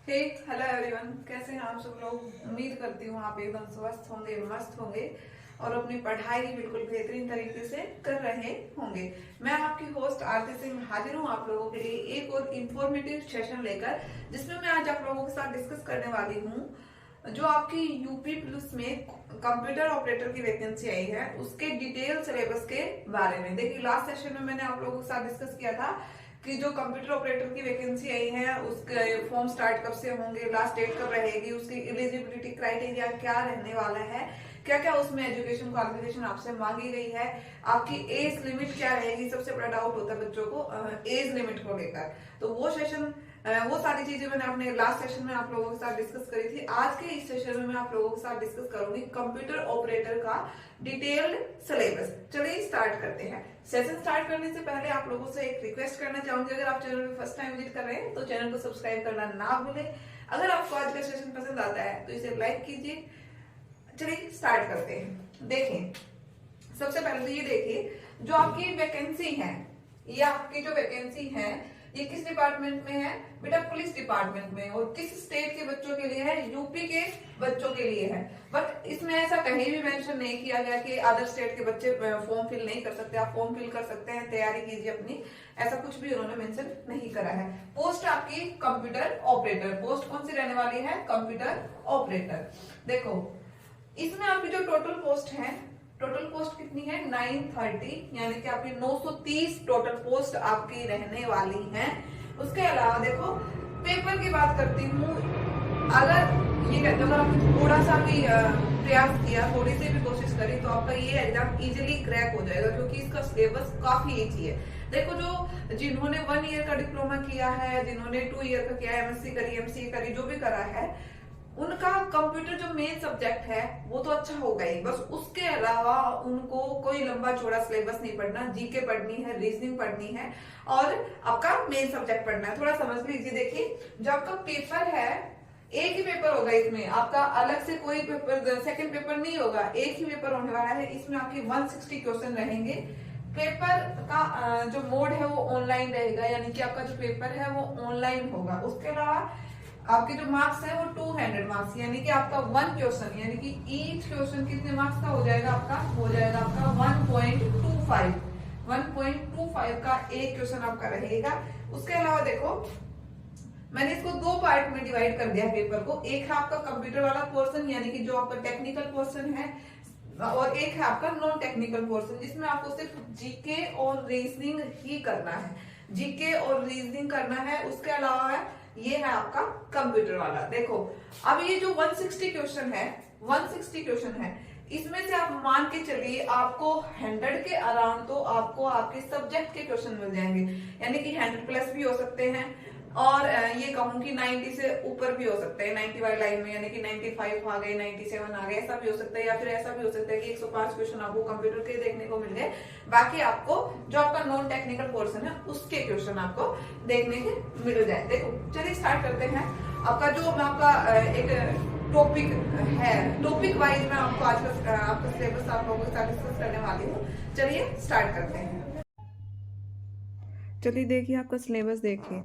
हे hello everyone, कैसे हैं आप सब लोग। उम्मीद करती हूँ आप एकदम स्वस्थ होंगे, मस्त होंगे और अपनी पढ़ाई बिल्कुल बेहतरीन तरीके से कर रहे होंगे। मैं आपकी होस्ट आरती सिंह हाजिर हूँ आप लोगों के लिए एक और इंफॉर्मेटिव सेशन लेकर, जिसमें मैं आज आप लोगों के साथ डिस्कस करने वाली हूँ जो आपकी यूपी प्लस में कंप्यूटर ऑपरेटर की वैकेंसी आई है उसके डिटेल सिलेबस के बारे में। देखिए, लास्ट सेशन में मैंने आप लोगों के साथ डिस्कस किया था कि जो कंप्यूटर ऑपरेटर की वैकेंसी आई है उसके फॉर्म स्टार्ट कब से होंगे, लास्ट डेट कब रहेगी, उसकी एलिजिबिलिटी क्राइटेरिया क्या रहने वाला है, क्या क्या उसमें एजुकेशन क्वालिफिकेशन आपसे मांगी गई है, आपकी एज लिमिट क्या रहेगी। सबसे बड़ा डाउट होता है बच्चों को एज लिमिट को लेकर। तो वो सेशन वो सारी चीजें मैंने अपने लास्ट सेशन में आप लोगों के साथ डिस्कस करी थी। आज के इस सेशन में मैं आप लोगों के साथ डिस्कस करूंगी कंप्यूटर ऑपरेटर का डिटेल्ड सिलेबस। चलिए स्टार्ट करते हैं। सेशन स्टार्ट करने से पहले आप लोगों से एक रिक्वेस्ट करना चाहूंगी, अगर आप चैनल पे फर्स्ट टाइम विजिट कर रहे हैं तो चैनल को सब्सक्राइब करना ना भूलें। अगर आपको आज का सेशन पसंद आता है तो इसे लाइक कीजिए। चलिए स्टार्ट करते हैं। देखें, सबसे पहले तो ये देखिए, जो आपकी वैकेंसी है, ये आपकी जो वैकेंसी है ये किस डिपार्टमेंट में है बेटा? पुलिस डिपार्टमेंट में। और किस स्टेट के बच्चों के लिए है? यूपी के बच्चों के लिए है। बट इसमें ऐसा कहीं भी मेंशन नहीं किया गया कि अदर स्टेट के बच्चे फॉर्म फिल नहीं कर सकते। आप फॉर्म फिल कर सकते हैं, तैयारी कीजिए अपनी, ऐसा कुछ भी उन्होंने मेंशन नहीं करा है। पोस्ट आपकी कंप्यूटर ऑपरेटर। पोस्ट कौन सी रहने वाली है? Computer operator. देखो, इसमें आपकी जो टोटल पोस्ट है, टोटल पोस्ट कितनी है? 930, यानी कि आपकी 930 टोटल पोस्ट आपकी रहने वाली है। उसके अलावा देखो, पेपर की बात करती हूँ। अगर ये कहते हैं, अगर आपने थोड़ा सा भी प्रयास किया, थोड़ी सी भी कोशिश करी तो आपका ये एग्जाम इजीली क्रैक हो जाएगा, क्योंकि इसका सिलेबस काफी इजी है। देखो, जो जिन्होंने 1 ईयर का डिप्लोमा किया है, जिन्होंने 2 ईयर का किया है, एमएससी करी, एमसीए करी, जो भी करा है, उनका कंप्यूटर जो मेन सब्जेक्ट है वो तो अच्छा होगा ही। बस उसके अलावा उनको कोई लंबा चौड़ा सिलेबस नहीं पढ़ना। जीके पढ़नी है, रीजनिंग पढ़नी है और आपका मेन सब्जेक्ट पढ़ना है। थोड़ा समझ लीजिए। देखिए, जो आपका पेपर है, एक ही पेपर होगा इसमें, आपका अलग से कोई पेपर, सेकंड पेपर नहीं होगा, एक ही पेपर होने वाला है। इसमें आपके 160 क्वेश्चन रहेंगे। पेपर का जो मोड है वो ऑनलाइन रहेगा, यानी कि आपका जो पेपर है वो ऑनलाइन होगा। उसके अलावा आपके जो मार्क्स है वो 200 मार्क्स, यानी कि आपका 1 क्वेश्चन, यानी कि ईच क्वेश्चन कितने मार्क्स का हो जाएगा? आपका हो जाएगा आपका 1.25। 1.25 का एक क्वेश्चन आपका रहेगा। उसके अलावा देखो, मैंने इसको 2 पार्ट में डिवाइड कर दिया पेपर को। एक है आपका कंप्यूटर वाला पोर्शन, यानी कि जो आपका टेक्निकल पोर्शन है, और एक है आपका नॉन टेक्निकल पोर्शन, जिसमें आपको सिर्फ जीके और रीजनिंग ही करना है। जीके और रीजनिंग करना है। उसके अलावा है, ये है आपका कंप्यूटर वाला। देखो, अब ये जो 160 क्वेश्चन है, 160 क्वेश्चन है, इसमें से आप मान के चलिए आपको 100 के अराउंड तो आपको आपके सब्जेक्ट के क्वेश्चन मिल जाएंगे, यानी कि 100 प्लस भी हो सकते हैं और ये कहूं कि 90 से ऊपर भी हो सकते हैं, 90 वाली लाइन में, यानी कि 95 आ गए, 97 आ गए, ऐसा भी हो सकता है। या फिर ऐसा भी हो सकता है कि 105 क्वेश्चन आपको कंप्यूटर के देखने को मिल गए, बाकी आपको जो आपका नॉन टेक्निकल पोर्शन है उसके क्वेश्चन आपको देखने के मिल जाए। देखो, चलिए स्टार्ट करते हैं। आपका जो आपका एक टॉपिक है, टॉपिक वाइज मैं आपको आज का आपका सिलेबस आप लोगों के साथ डिस्कस करने वाली हूँ। चलिए स्टार्ट करते हैं। चलिए देखिए, आपका सिलेबस देखिए,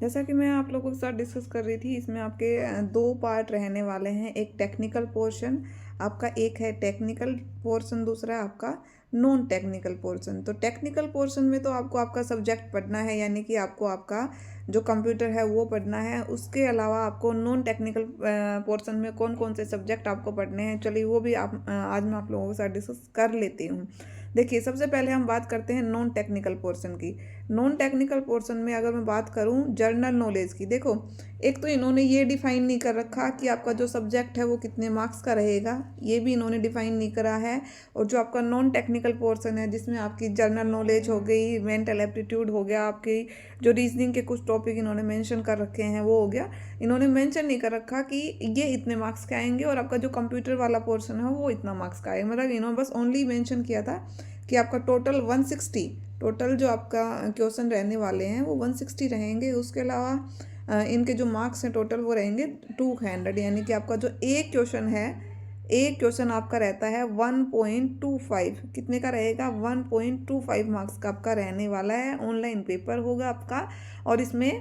जैसा कि मैं आप लोगों के साथ डिस्कस कर रही थी, इसमें आपके 2 पार्ट रहने वाले हैं। एक टेक्निकल पोर्शन आपका, एक है टेक्निकल पोर्शन, दूसरा है आपका नॉन टेक्निकल पोर्शन। तो टेक्निकल पोर्शन में तो आपको आपका सब्जेक्ट पढ़ना है, यानी कि आपको आपका जो कंप्यूटर है वो पढ़ना है। उसके अलावा आपको नॉन टेक्निकल पोर्शन में कौन कौन से सब्जेक्ट आपको पढ़ने हैं, चलिए वो भी आज मैं आप लोगों के साथ डिस्कस कर लेती हूँ। देखिए, सबसे पहले हम बात करते हैं नॉन टेक्निकल पोर्शन की। नॉन टेक्निकल पोर्शन में अगर मैं बात करूं जनरल नॉलेज की, देखो, एक तो इन्होंने ये डिफाइन नहीं कर रखा कि आपका जो सब्जेक्ट है वो कितने मार्क्स का रहेगा, ये भी इन्होंने डिफाइन नहीं करा है। और जो आपका नॉन टेक्निकल पोर्शन है, जिसमें आपकी जनरल नॉलेज हो गई, मेंटल एप्टीट्यूड हो गया, आपकी जो रीजनिंग के कुछ टॉपिक इन्होंने मेंशन कर रखे हैं वो हो गया। इन्होंने मेंशन नहीं कर रखा कि ये इतने मार्क्स के आएंगे और आपका जो कंप्यूटर वाला पोर्शन है वो इतना मार्क्स का आएगा। मतलब इन्होंने बस ओनली मेंशन किया था कि आपका टोटल 160, टोटल जो आपका क्वेश्चन रहने वाले हैं वो 160 रहेंगे। उसके अलावा इनके जो मार्क्स हैं टोटल वो रहेंगे 200, यानी कि आपका जो एक क्वेश्चन है, एक क्वेश्चन आपका रहता है 1.25, कितने का रहेगा? 1.25 मार्क्स का आपका रहने वाला है। ऑनलाइन पेपर होगा आपका और इसमें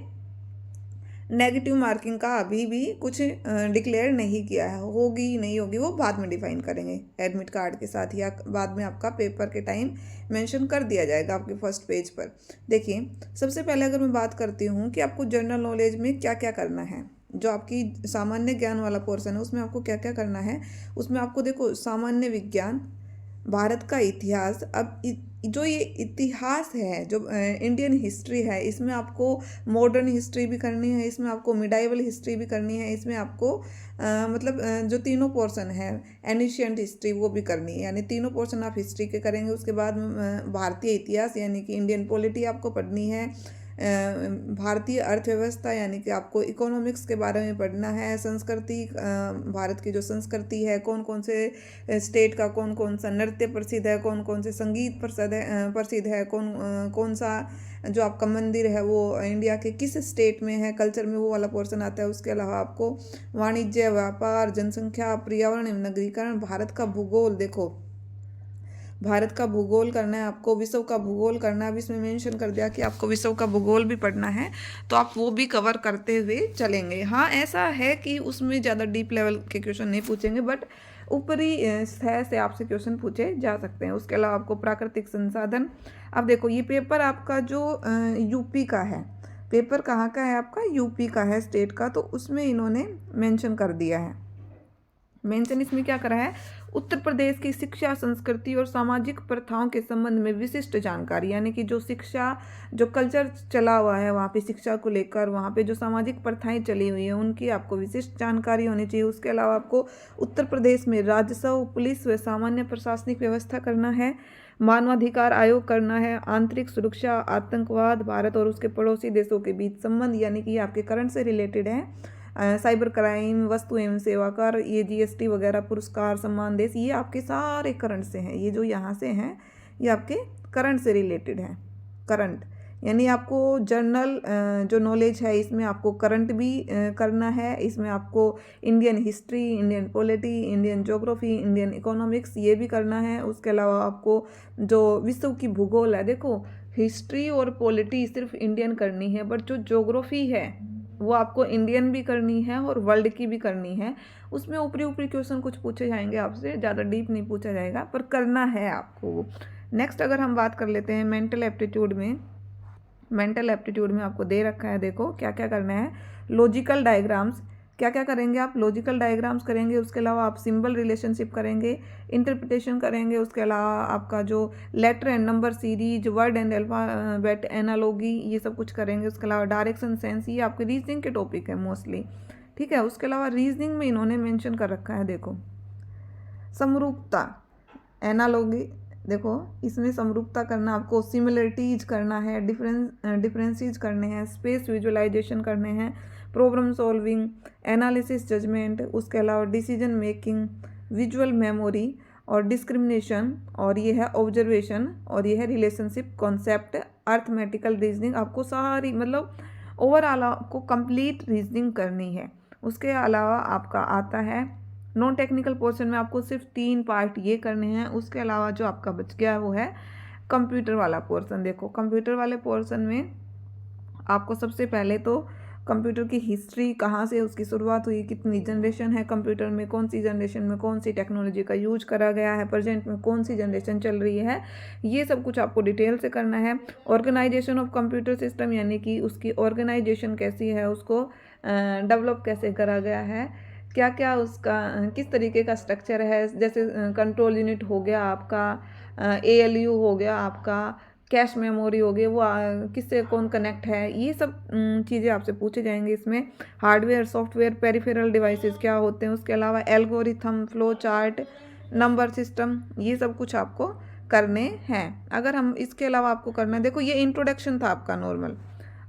नेगेटिव मार्किंग का अभी भी कुछ डिक्लेयर नहीं किया है, होगी नहीं होगी वो बाद में डिफाइन करेंगे एडमिट कार्ड के साथ, या बाद में आपका पेपर के टाइम मेंशन कर दिया जाएगा आपके फर्स्ट पेज पर। देखिए, सबसे पहले अगर मैं बात करती हूँ कि आपको जनरल नॉलेज में क्या क्या करना है, जो आपकी सामान्य ज्ञान वाला पोर्शन है उसमें आपको क्या क्या करना है। उसमें आपको देखो सामान्य विज्ञान, भारत का इतिहास। अब जो ये इतिहास है, जो इंडियन हिस्ट्री है, इसमें आपको मॉडर्न हिस्ट्री भी करनी है, इसमें आपको मिडाइवल हिस्ट्री भी करनी है, इसमें आपको मतलब जो तीनों पोर्शन है, एनिशियंट हिस्ट्री वो भी करनी है, यानी तीनों पोर्शन आप हिस्ट्री के करेंगे। उसके बाद भारतीय इतिहास यानी कि इंडियन पॉलिटी आपको पढ़नी है, भारतीय अर्थव्यवस्था यानी कि आपको इकोनॉमिक्स के बारे में पढ़ना है, संस्कृति, भारत की जो संस्कृति है, कौन कौन से स्टेट का कौन कौन सा नृत्य प्रसिद्ध है, कौन कौन से संगीत प्रसिद्ध है, कौन कौन सा जो आपका मंदिर है वो इंडिया के किस स्टेट में है, कल्चर में वो वाला पोर्शन आता है। उसके अलावा आपको वाणिज्य, व्यापार, जनसंख्या, पर्यावरण एवं नगरीकरण, भारत का भूगोल, देखो भारत का भूगोल करना है आपको, विश्व का भूगोल करना है। अब इसमें मेंशन कर दिया कि आपको विश्व का भूगोल भी पढ़ना है, तो आप वो भी कवर करते हुए चलेंगे। हाँ, ऐसा है कि उसमें ज़्यादा डीप लेवल के क्वेश्चन नहीं पूछेंगे, बट ऊपरी सतह से आपसे क्वेश्चन पूछे जा सकते हैं। उसके अलावा आपको प्राकृतिक संसाधन। अब देखो, ये पेपर आपका जो यूपी का है, पेपर कहाँ का है आपका, यूपी का है, स्टेट का, तो उसमें इन्होंने मेंशन कर दिया है। मेंशन इसमें क्या करा है, उत्तर प्रदेश की शिक्षा, संस्कृति और सामाजिक प्रथाओं के संबंध में विशिष्ट जानकारी, यानी कि जो शिक्षा, जो कल्चर चला हुआ है वहाँ पे शिक्षा को लेकर, वहाँ पे जो सामाजिक प्रथाएं चली हुई हैं उनकी आपको विशिष्ट जानकारी होनी चाहिए। उसके अलावा आपको उत्तर प्रदेश में राजस्व, पुलिस व सामान्य प्रशासनिक व्यवस्था करना है, मानवाधिकार आयोग करना है, आंतरिक सुरक्षा, आतंकवाद, भारत और उसके पड़ोसी देशों के बीच संबंध, यानी कि आपके करंट से रिलेटेड है, साइबर क्राइम, वस्तु एवं सेवा कर, ये जीएसटी वगैरह, पुरस्कार, सम्मान देश, ये आपके सारे करंट से हैं। ये जो यहाँ से हैं ये आपके करंट से रिलेटेड है। करंट यानी आपको जर्नल जो नॉलेज है इसमें आपको करंट भी करना है, इसमें आपको Indian history, Indian polity, Indian geography, Indian economics ये भी करना है। उसके अलावा आपको जो विश्व की भूगोल है, देखो हिस्ट्री और पॉलिटी सिर्फ इंडियन करनी है, बट जो ज्योग्राफी है वो आपको इंडियन भी करनी है और वर्ल्ड की भी करनी है। उसमें ऊपरी ऊपरी क्वेश्चन कुछ पूछे जाएंगे आपसे, ज़्यादा डीप नहीं पूछा जाएगा, पर करना है आपको वो। नेक्स्ट अगर हम बात कर लेते हैं मेंटल एप्टीट्यूड में, मेंटल एप्टीट्यूड में आपको दे रखा है, देखो क्या क्या करना है। लॉजिकल डायग्राम्स, क्या क्या करेंगे आप, लॉजिकल डायग्राम्स करेंगे। उसके अलावा आप सिंबल रिलेशनशिप करेंगे, इंटरप्रिटेशन करेंगे। उसके अलावा आपका जो letter and number series, word and alphabet analogy, ये सब कुछ करेंगे। उसके अलावा डायरेक्शन सेंस, ये आपके रीजनिंग के टॉपिक है मोस्टली, ठीक है। उसके अलावा रीजनिंग में इन्होंने मेंशन कर रखा है, देखो समरूपता, एनालॉगी, देखो इसमें समरूपता करना, आपको सिमिलरिटीज करना है, डिफरेंसेस करने हैं, स्पेस विजुअलाइजेशन करने हैं, प्रॉब्लम सॉल्विंग, एनालिसिस, जजमेंट। उसके अलावा डिसीजन मेकिंग, विजुअल मेमोरी और डिस्क्रिमिनेशन, और ये है ऑब्जर्वेशन, और ये है रिलेशनशिप कॉन्सेप्ट, अर्थमेटिकल रीजनिंग। आपको सारी मतलब ओवरऑल आपको कंप्लीट रीजनिंग करनी है। उसके अलावा आपका आता है नॉन टेक्निकल पोर्शन में, आपको सिर्फ 3 पार्ट ये करने हैं। उसके अलावा जो आपका बच गया वो है कंप्यूटर वाला पोर्शन। देखो कंप्यूटर वाले पोर्शन में आपको सबसे पहले तो कंप्यूटर की हिस्ट्री, कहाँ से उसकी शुरुआत हुई, कितनी जनरेशन है कंप्यूटर में, कौन सी जनरेशन में कौन सी टेक्नोलॉजी का यूज करा गया है, प्रेजेंट में कौन सी जनरेशन चल रही है, ये सब कुछ आपको डिटेल से करना है। ऑर्गेनाइजेशन ऑफ कंप्यूटर सिस्टम, यानी कि उसकी ऑर्गेनाइजेशन कैसी है, उसको डेवलप कैसे करा गया है, क्या क्या उसका किस तरीके का स्ट्रक्चर है, जैसे कंट्रोल यूनिट हो गया आपका, ALU हो गया आपका, कैश मेमोरी हो गई, वो किससे कौन कनेक्ट है, ये सब चीज़ें आपसे पूछे जाएंगे इसमें। हार्डवेयर, सॉफ्टवेयर, पेरिफेरल डिवाइसेस क्या होते हैं, उसके अलावा algorithm, flow chart, number system, ये सब कुछ आपको करने हैं। अगर हम इसके अलावा आपको करना है, देखो ये इंट्रोडक्शन था आपका नॉर्मल,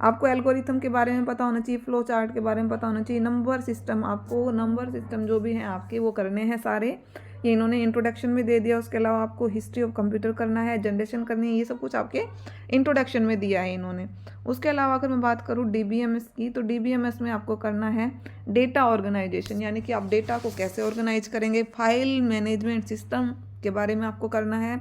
आपको एल्गोरिथम के बारे में पता होना चाहिए, फ्लो चार्ट के बारे में पता होना चाहिए, नंबर सिस्टम, आपको नंबर सिस्टम जो भी हैं आपके वो करने हैं सारे, ये इन्होंने इंट्रोडक्शन में दे दिया। उसके अलावा आपको हिस्ट्री ऑफ कंप्यूटर करना है, जनरेशन करनी है, ये सब कुछ आपके इंट्रोडक्शन में दिया है इन्होंने। उसके अलावा अगर मैं बात करूँ DBMS की, तो DBMS में आपको करना है डेटा ऑर्गेनाइजेशन, यानी कि आप डेटा को कैसे ऑर्गेनाइज करेंगे, फाइल मैनेजमेंट सिस्टम के बारे में आपको करना है,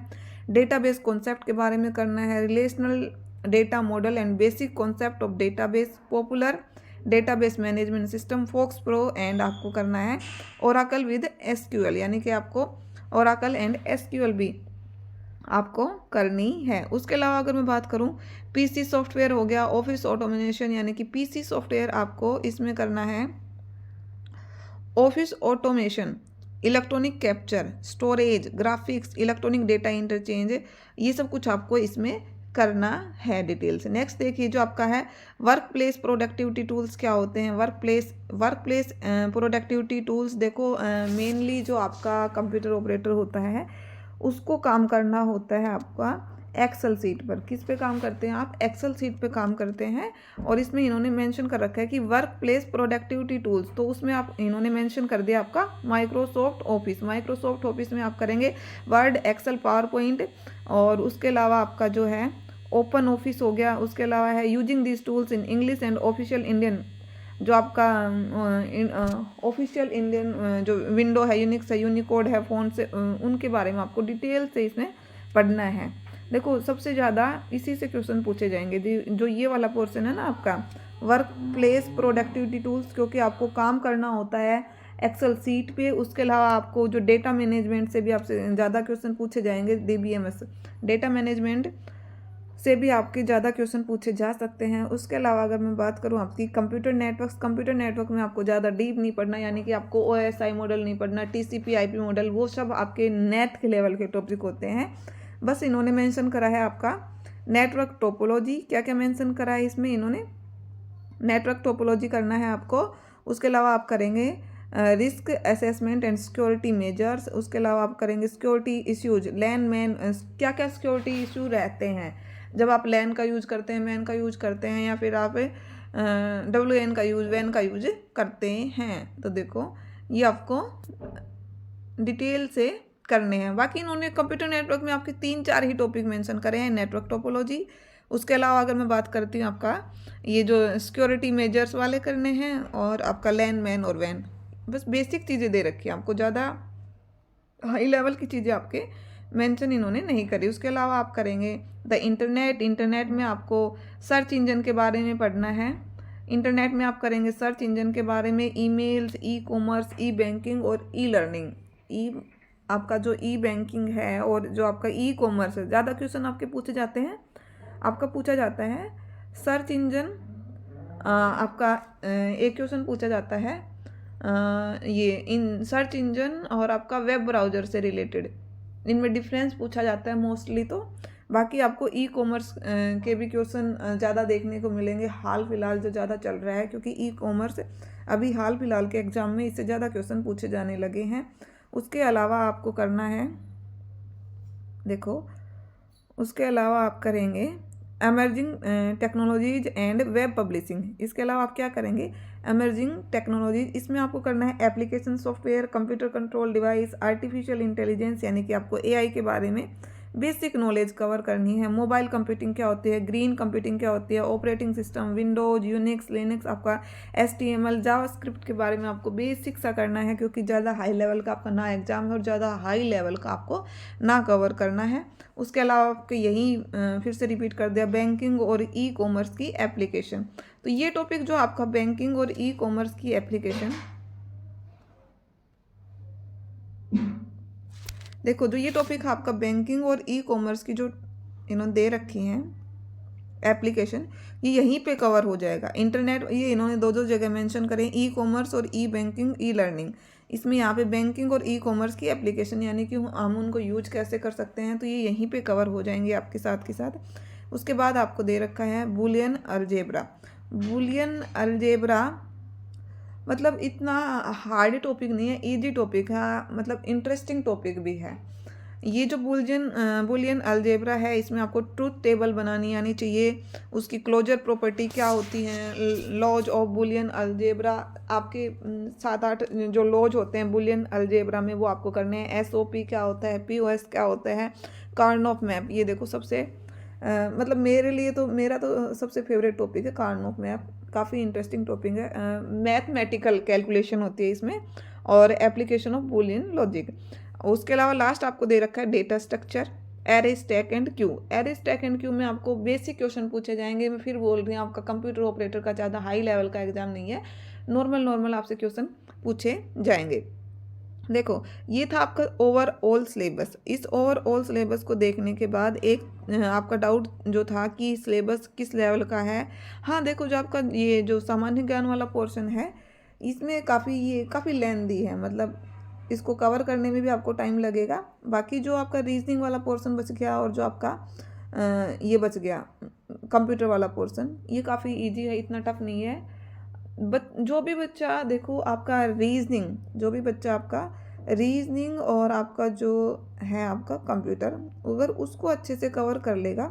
डेटाबेस कॉन्सेप्ट के बारे में करना है, relational data model and basic concept of database, popular database management system FoxPro, and आपको करना है ओराकल विद एसक्यूएल, यानी कि आपको ओराकल एंड एसक्यूएल भी आपको करनी है। उसके अलावा अगर मैं बात करूं, पीसी सॉफ्टवेयर हो गया, ऑफिस ऑटोमेशन, यानी कि पीसी सॉफ्टवेयर आपको इसमें करना है office automation, electronic capture, storage, graphics, electronic data interchange, ये सब कुछ आपको इसमें करना है डिटेल से। नेक्स्ट देखिए जो आपका है वर्क प्लेस प्रोडक्टिविटी टूल्स क्या होते हैं। वर्क प्लेस प्रोडक्टिविटी टूल्स देखो, मेनली जो आपका कंप्यूटर ऑपरेटर होता है उसको काम करना होता है आपका एक्सेल सीट पर। किस पे काम करते हैं आप? एक्सेल सीट पे काम करते हैं। और इसमें इन्होंने मेंशन कर रखा है कि वर्क प्लेस प्रोडक्टिविटी टूल्स, तो उसमें आप इन्होंने मेंशन कर दिया आपका माइक्रोसॉफ्ट ऑफिस। माइक्रोसॉफ्ट ऑफिस में आप करेंगे वर्ड, एक्सेल, पावर पॉइंट, और उसके अलावा आपका जो है ओपन ऑफिस हो गया। उसके अलावा है using this tools in English and official Indian, जो आपका ऑफिशियल इंडियन जो विंडो है, यूनिक्स है, यूनिकोड है, फ़ॉन्ट से उनके बारे में आपको डिटेल से इसमें पढ़ना है। देखो सबसे ज़्यादा इसी से क्वेश्चन पूछे जाएंगे, जो ये वाला पोर्शन है ना आपका वर्क प्लेस प्रोडक्टिविटी टूल्स, क्योंकि आपको काम करना होता है एक्सेल सीट पे। उसके अलावा आपको जो डेटा मैनेजमेंट से भी आपसे ज़्यादा क्वेश्चन पूछे जाएंगे, DBMS डेटा मैनेजमेंट से भी आपके ज़्यादा क्वेश्चन पूछे जा सकते हैं। उसके अलावा अगर मैं बात करूं आपकी कंप्यूटर नेटवर्क में आपको ज़्यादा डीप नहीं पढ़ना, यानी कि आपको OSI मॉडल नहीं पढ़ना, TCP IP मॉडल, वो सब आपके नेट के लेवल के टॉपिक होते हैं। बस इन्होंने मेंशन करा है आपका नेटवर्क टोपोलॉजी, क्या क्या मेंशन करा है इसमें इन्होंने, नेटवर्क टोपोलॉजी करना है आपको। उसके अलावा आप करेंगे risk assessment and security measures. उसके अलावा आप करेंगे सिक्योरिटी इश्यूज, लैन मैन, क्या क्या सिक्योरिटी इशू रहते हैं जब आप लैन का यूज करते हैं, मैन का यूज करते हैं, या फिर आप WAN का यूज, वैन का यूज करते हैं। तो देखो ये आपको डिटेल से करने हैं। बाकी इन्होंने कंप्यूटर नेटवर्क में आपके 3-4 ही टॉपिक मेंशन करे हैं, नेटवर्क टोपोलॉजी। उसके अलावा अगर मैं बात करती हूँ आपका ये जो सिक्योरिटी मेजर्स वाले करने हैं, और आपका लैन, मैन और वैन, बस बेसिक चीज़ें दे रखी हैं आपको, ज़्यादा हाई लेवल की चीज़ें आपके मेंशन इन्होंने नहीं करी। उसके अलावा आप करेंगे द इंटरनेट में आपको सर्च इंजन के बारे में पढ़ना है। इंटरनेट में आप करेंगे सर्च इंजन के बारे में, ईमेल्स, ई-कॉमर्स, ई-बैंकिंग और ई-लर्निंग। आपका जो ई-बैंकिंग है और जो आपका ई-कॉमर्स है, ज़्यादा क्वेश्चन आपके पूछे जाते हैं। आपका पूछा जाता है सर्च इंजन, आपका एक क्वेश्चन पूछा जाता है ये इन सर्च इंजन और आपका वेब ब्राउज़र से रिलेटेड, इनमें डिफरेंस पूछा जाता है मोस्टली। तो बाकी आपको ई-कॉमर्स के भी क्वेश्चन ज़्यादा देखने को मिलेंगे हाल फिलहाल जो ज़्यादा चल रहा है, क्योंकि ई-कॉमर्स अभी हाल फिलहाल के एग्ज़ाम में इससे ज़्यादा क्वेश्चन पूछे जाने लगे हैं। उसके अलावा आपको करना है, देखो उसके अलावा आप करेंगे emerging technologies and web publishing. इसके अलावा आप क्या करेंगे, एमर्जिंग टेक्नोलॉजीज, इसमें आपको करना है application software, computer control device, artificial intelligence, यानी कि आपको AI के बारे में बेसिक नॉलेज कवर करनी है। मोबाइल कंप्यूटिंग क्या होती है, ग्रीन कंप्यूटिंग क्या होती है, operating system, Windows, Unix, Linux, आपका HTML, जावास्क्रिप्ट के बारे में आपको बेसिक सा करना है, क्योंकि ज़्यादा हाई लेवल का आपका ना एग्जाम है और ज़्यादा हाई लेवल का आपको ना कवर करना है। उसके अलावा आपको यही फिर से रिपीट कर दिया, बैंकिंग और ई-कॉमर्स की एप्लीकेशन। तो ये टॉपिक जो आपका बैंकिंग और ई-कॉमर्स की एप्लीकेशन, देखो जो ये टॉपिक आपका बैंकिंग और ई-कॉमर्स की जो इन्होंने दे रखी हैं एप्लीकेशन, ये यहीं पे कवर हो जाएगा। इंटरनेट, ये इन्होंने दो जगह मेंशन करें, ई-कॉमर्स और ई-बैंकिंग, ई-लर्निंग। इसमें यहाँ पे बैंकिंग और ई-कॉमर्स की एप्लीकेशन, यानी कि हम उनको यूज कैसे कर सकते हैं, तो ये यहीं पे कवर हो जाएंगे आपके साथ के साथ। उसके बाद आपको दे रखा है बूलियन अलजेब्रा। बूलियन अलजेब्रा मतलब इतना हार्ड टॉपिक नहीं है, इजी टॉपिक है, मतलब इंटरेस्टिंग टॉपिक भी है। ये जो बूलियन अलजेब्रा है, इसमें आपको ट्रूथ टेबल बनानी आनी चाहिए, उसकी क्लोजर प्रॉपर्टी क्या होती हैं, लॉज ऑफ बूलियन अलजेब्रा, आपके 7-8 जो लॉज होते हैं बूलियन अलजेब्रा में वो आपको करने हैं। SOP क्या होता है, POS क्या होता है, कार्नोफ मैप, ये देखो सबसे मतलब मेरा तो सबसे फेवरेट टॉपिक है कार्नोफ मैप, काफ़ी इंटरेस्टिंग टॉपिक है। मैथमेटिकल कैलकुलेशन होती है इसमें, और एप्लीकेशन ऑफ बूलियन लॉजिक। उसके अलावा लास्ट आपको दे रखा है data structure, array stack and Q. Array stack and Q में आपको बेसिक क्वेश्चन पूछे जाएंगे। मैं फिर बोल रही हूँ, आपका कंप्यूटर ऑपरेटर का ज़्यादा हाई लेवल का एग्जाम नहीं है, नॉर्मल आपसे क्वेश्चन पूछे जाएंगे। देखो, ये था आपका ओवरऑल सिलेबस। इस ओवरऑल सिलेबस को देखने के बाद एक आपका डाउट जो था कि सिलेबस किस लेवल का है। हाँ देखो, जो आपका ये जो सामान्य ज्ञान वाला पोर्शन है, इसमें काफ़ी लेंथी है, मतलब इसको कवर करने में भी आपको टाइम लगेगा। बाकी जो आपका रीजनिंग वाला पोर्शन बच गया और जो आपका ये बच गया कंप्यूटर वाला पोर्शन, ये काफ़ी इजी है, इतना टफ नहीं है। जो भी बच्चा देखो आपका रीजनिंग और आपका जो है आपका कंप्यूटर, अगर उसको अच्छे से कवर कर लेगा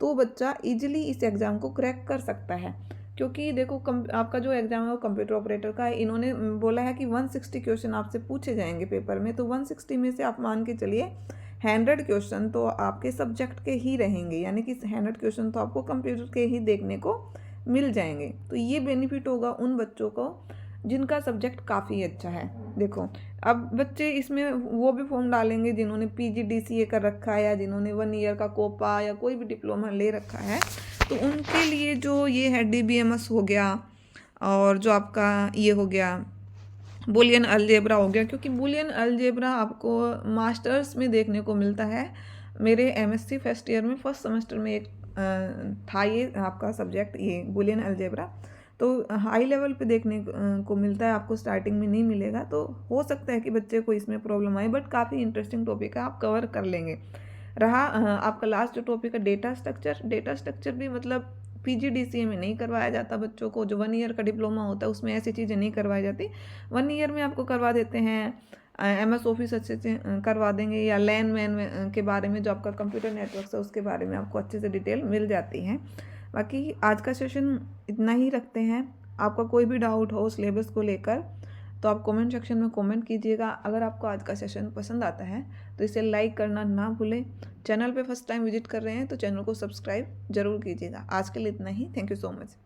तो बच्चा इजीली इस एग्ज़ाम को क्रैक कर सकता है। क्योंकि देखो आपका जो एग्ज़ाम है वो कंप्यूटर ऑपरेटर का है। इन्होंने बोला है कि 160 क्वेश्चन आपसे पूछे जाएंगे पेपर में, तो 160 में से आप मान के चलिए 100 क्वेश्चन तो आपके सब्जेक्ट के ही रहेंगे, यानी कि 100 क्वेश्चन तो आपको कंप्यूटर के ही देखने को मिल जाएंगे। तो ये बेनिफिट होगा उन बच्चों को जिनका सब्जेक्ट काफ़ी अच्छा है। देखो, अब बच्चे इसमें वो भी फॉर्म डालेंगे जिन्होंने PGDCA कर रखा है, या जिन्होंने 1 ईयर का कोपा या कोई भी डिप्लोमा ले रखा है, तो उनके लिए जो ये है DBMS हो गया, और जो आपका ये हो गया बुलियन अलजेब्रा हो गया। क्योंकि बुलियन अलजेब्रा आपको मास्टर्स में देखने को मिलता है। मेरे MSc फर्स्ट ईयर में फर्स्ट सेमेस्टर में एक था ये आपका सब्जेक्ट, ये बुलियन अलजेब्रा। तो हाई लेवल पे देखने को मिलता है, आपको स्टार्टिंग में नहीं मिलेगा। तो हो सकता है कि बच्चे को इसमें प्रॉब्लम आए, बट काफ़ी इंटरेस्टिंग टॉपिक है, आप कवर कर लेंगे। रहा आपका लास्ट जो टॉपिक है डेटा स्ट्रक्चर भी मतलब PGDCA में नहीं करवाया जाता बच्चों को। जो 1 ईयर का डिप्लोमा होता है उसमें ऐसी चीज़ें नहीं करवाई जाती। 1 ईयर में आपको करवा देते हैं MS ऑफिस अच्छे से करवा देंगे, या लैन मैन के बारे में, जो आपका कंप्यूटर नेटवर्क है उसके बारे में आपको अच्छे से डिटेल मिल जाती है। बाकी आज का सेशन इतना ही रखते हैं। आपका कोई भी डाउट हो सिलेबस को लेकर तो आप कमेंट सेक्शन में कमेंट कीजिएगा। अगर आपको आज का सेशन पसंद आता है तो इसे लाइक करना ना भूलें। चैनल पे फर्स्ट टाइम विजिट कर रहे हैं तो चैनल को सब्सक्राइब जरूर कीजिएगा। आज के लिए इतना ही। Thank you so much.